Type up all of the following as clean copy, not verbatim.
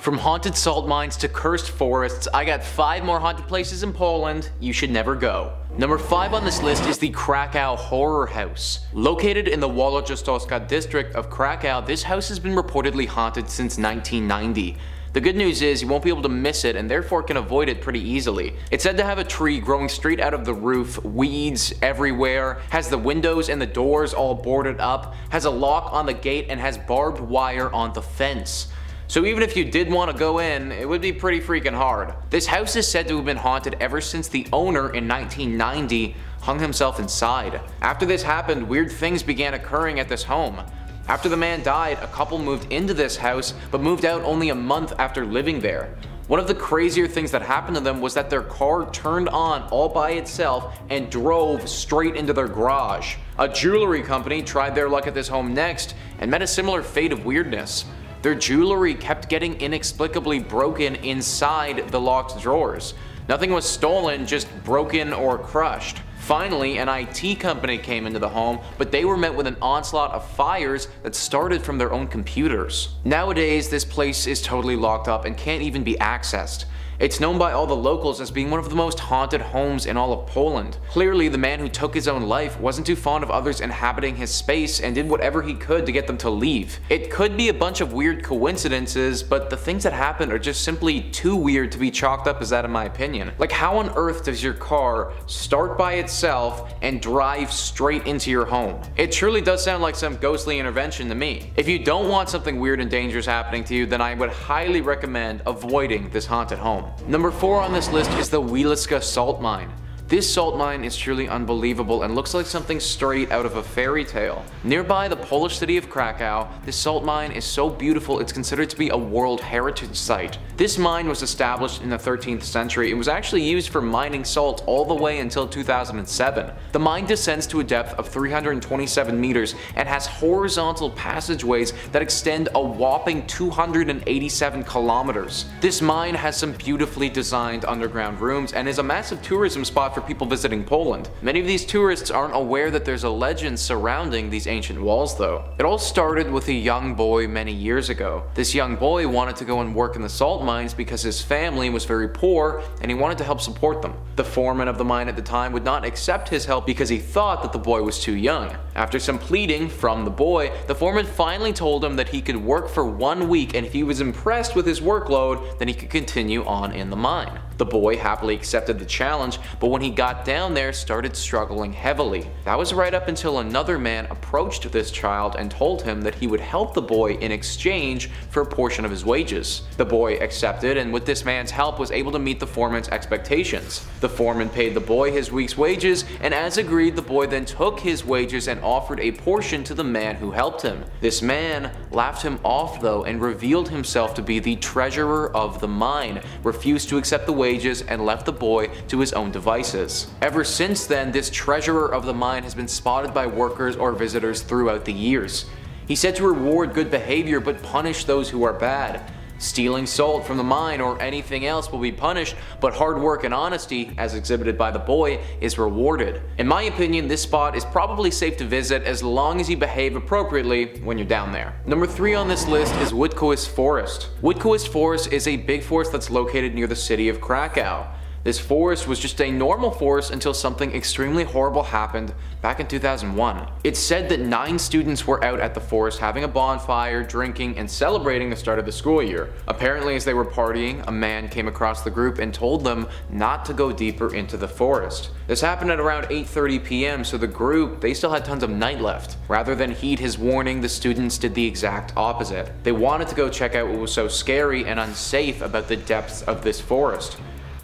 From haunted salt mines to cursed forests, I got 5 more haunted places in Poland you should never go. Number 5 on this list is the Krakow Horror House. Located in the Wielickza district of Krakow, this house has been reportedly haunted since 1990. The good news is you won't be able to miss it and therefore can avoid it pretty easily. It's said to have a tree growing straight out of the roof, weeds everywhere, has the windows and the doors all boarded up, has a lock on the gate, and has barbed wire on the fence. So even if you did want to go in, it would be pretty freaking hard. This house is said to have been haunted ever since the owner in 1990 hung himself inside. After this happened, weird things began occurring at this home. After the man died, a couple moved into this house, but moved out only a month after living there. One of the crazier things that happened to them was that their car turned on all by itself and drove straight into their garage. A jewelry company tried their luck at this home next and met a similar fate of weirdness. Their jewelry kept getting inexplicably broken inside the locked drawers. Nothing was stolen, just broken or crushed. Finally, an IT company came into the home, but they were met with an onslaught of fires that started from their own computers. Nowadays, this place is totally locked up and can't even be accessed. It's known by all the locals as being one of the most haunted homes in all of Poland. Clearly, the man who took his own life wasn't too fond of others inhabiting his space and did whatever he could to get them to leave. It could be a bunch of weird coincidences, but the things that happened are just simply too weird to be chalked up as that in my opinion. Like, how on earth does your car start by itself and drive straight into your home? It truly does sound like some ghostly intervention to me. If you don't want something weird and dangerous happening to you, then I would highly recommend avoiding this haunted home. Number 4 on this list is the Wielickza salt mine. This salt mine is truly unbelievable and looks like something straight out of a fairy tale. Nearby the Polish city of Krakow, this salt mine is so beautiful it's considered to be a World Heritage Site. This mine was established in the 13th century. It was actually used for mining salt all the way until 2007. The mine descends to a depth of 327 meters and has horizontal passageways that extend a whopping 287 kilometers. This mine has some beautifully designed underground rooms and is a massive tourism spot for people visiting Poland. Many of these tourists aren't aware that there's a legend surrounding these ancient walls though. It all started with a young boy many years ago. This young boy wanted to go and work in the salt mines because his family was very poor and he wanted to help support them. The foreman of the mine at the time would not accept his help because he thought that the boy was too young. After some pleading from the boy, the foreman finally told him that he could work for 1 week, and if he was impressed with his workload, then he could continue on in the mine. The boy happily accepted the challenge, but when he got down there, started struggling heavily. That was right up until another man approached this child and told him that he would help the boy in exchange for a portion of his wages. The boy accepted, and with this man's help was able to meet the foreman's expectations. The foreman paid the boy his week's wages, and as agreed, the boy then took his wages and offered a portion to the man who helped him. This man laughed him off though and revealed himself to be the treasurer of the mine, refused to accept the wages, and left the boy to his own devices. Ever since then, this treasurer of the mine has been spotted by workers or visitors throughout the years. He's said to reward good behavior but punish those who are bad. Stealing salt from the mine or anything else will be punished, but hard work and honesty, as exhibited by the boy, is rewarded. In my opinion, this spot is probably safe to visit as long as you behave appropriately when you're down there. Number 3 on this list is Witkowice Forest. Witkowice Forest is a big forest that's located near the city of Krakow. This forest was just a normal forest until something extremely horrible happened back in 2001. It's said that 9 students were out at the forest having a bonfire, drinking, and celebrating the start of the school year. Apparently, as they were partying, a man came across the group and told them not to go deeper into the forest. This happened at around 8:30 p.m., so the group, they still had tons of night left. Rather than heed his warning, the students did the exact opposite. They wanted to go check out what was so scary and unsafe about the depths of this forest.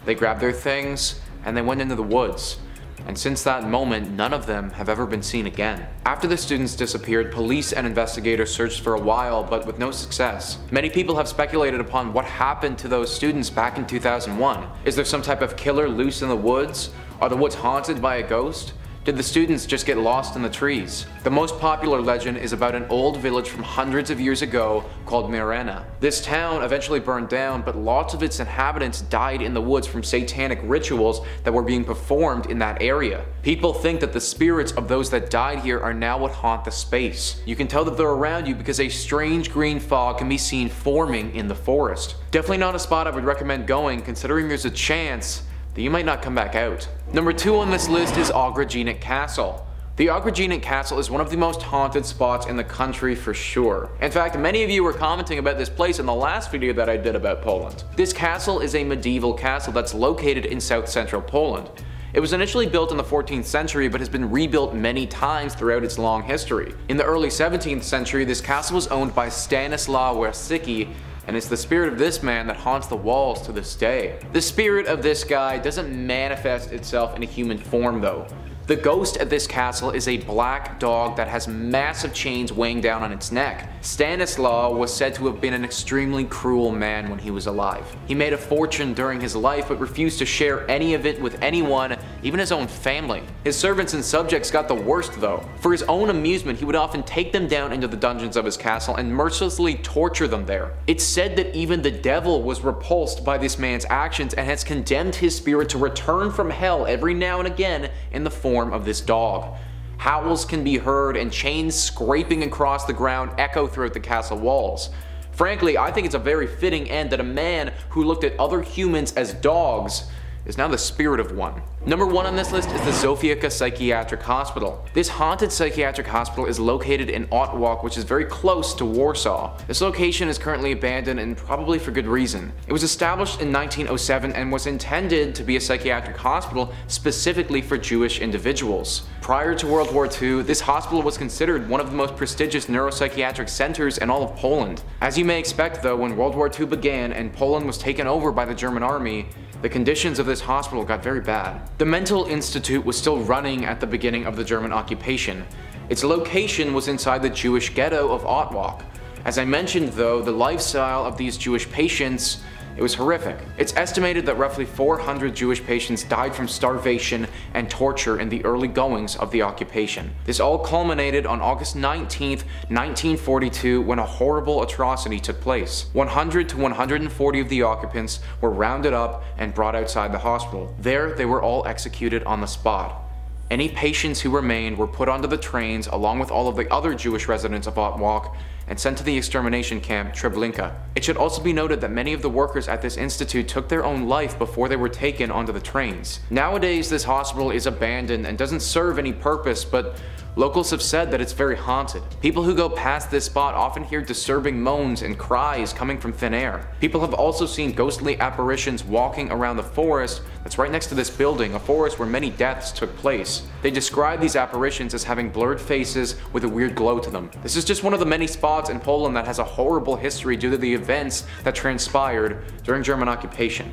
They grabbed their things and they went into the woods. And since that moment, none of them have ever been seen again. After the students disappeared, police and investigators searched for a while, but with no success. Many people have speculated upon what happened to those students back in 2001. Is there some type of killer loose in the woods? Are the woods haunted by a ghost? Did the students just get lost in the trees? The most popular legend is about an old village from hundreds of years ago called Mirena. This town eventually burned down, but lots of its inhabitants died in the woods from satanic rituals that were being performed in that area. People think that the spirits of those that died here are now what haunt the space. You can tell that they're around you because a strange green fog can be seen forming in the forest. Definitely not a spot I would recommend going, considering there's a chance that you might not come back out. Number 2 on this list is Ogrodzieniec Castle. The Ogrodzieniec Castle is one of the most haunted spots in the country for sure. In fact, many of you were commenting about this place in the last video that I did about Poland. This castle is a medieval castle that's located in south-central Poland. It was initially built in the 14th century but has been rebuilt many times throughout its long history. In the early 17th century, this castle was owned by Stanislaw Wierzicki, and it's the spirit of this man that haunts the walls to this day. The spirit of this guy doesn't manifest itself in a human form though. The ghost at this castle is a black dog that has massive chains weighing down on its neck. Stanislaw was said to have been an extremely cruel man when he was alive. He made a fortune during his life but refused to share any of it with anyone, even his own family. His servants and subjects got the worst though. For his own amusement, he would often take them down into the dungeons of his castle and mercilessly torture them there. It's said that even the devil was repulsed by this man's actions and has condemned his spirit to return from hell every now and again in the form of this dog. Howls can be heard and chains scraping across the ground echo throughout the castle walls. Frankly, I think it's a very fitting end that a man who looked at other humans as dogs is now the spirit of one. Number 1 on this list is the Witkowice Psychiatric Hospital. This haunted psychiatric hospital is located in Otwock, which is very close to Warsaw. This location is currently abandoned and probably for good reason. It was established in 1907 and was intended to be a psychiatric hospital specifically for Jewish individuals. Prior to World War II, this hospital was considered one of the most prestigious neuropsychiatric centers in all of Poland. As you may expect though, when World War II began and Poland was taken over by the German army, the conditions of this hospital got very bad. The mental institute was still running at the beginning of the German occupation. Its location was inside the Jewish ghetto of Otwock. As I mentioned though, the lifestyle of these Jewish patients, it was horrific. It's estimated that roughly 400 Jewish patients died from starvation and torture in the early goings of the occupation. This all culminated on August 19th, 1942 when a horrible atrocity took place. 100 to 140 of the occupants were rounded up and brought outside the hospital. There, they were all executed on the spot. Any patients who remained were put onto the trains along with all of the other Jewish residents of Otwock and sent to the extermination camp Treblinka. It should also be noted that many of the workers at this institute took their own life before they were taken onto the trains. Nowadays, this hospital is abandoned and doesn't serve any purpose, but locals have said that it's very haunted. People who go past this spot often hear disturbing moans and cries coming from thin air. People have also seen ghostly apparitions walking around the forest that's right next to this building, a forest where many deaths took place. They describe these apparitions as having blurred faces with a weird glow to them. This is just one of the many spots in Poland that has a horrible history due to the events that transpired during German occupation.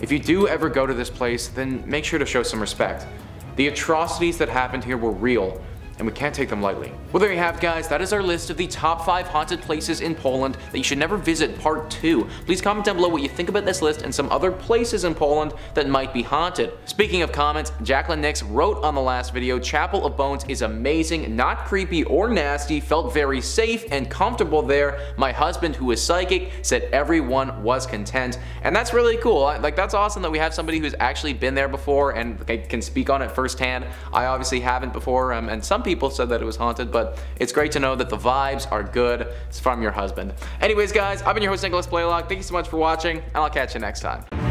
If you do ever go to this place, then make sure to show some respect. The atrocities that happened here were real, and we can't take them lightly. Well, there you have, guys. That is our list of the top 5 haunted places in Poland that you should never visit, part 2. Please comment down below what you think about this list and some other places in Poland that might be haunted. Speaking of comments, Jacqueline Nix wrote on the last video, Chapel of Bones is amazing, not creepy or nasty, felt very safe and comfortable there. My husband, who is psychic, said everyone was content, and that's really cool. Like, that's awesome that we have somebody who's actually been there before and can speak on it firsthand. I obviously haven't before, and some people said that it was haunted, but it's great to know that the vibes are good. It's from your husband. Anyways, guys, I've been your host, Nicholas Blaylock. Thank you so much for watching, and I'll catch you next time.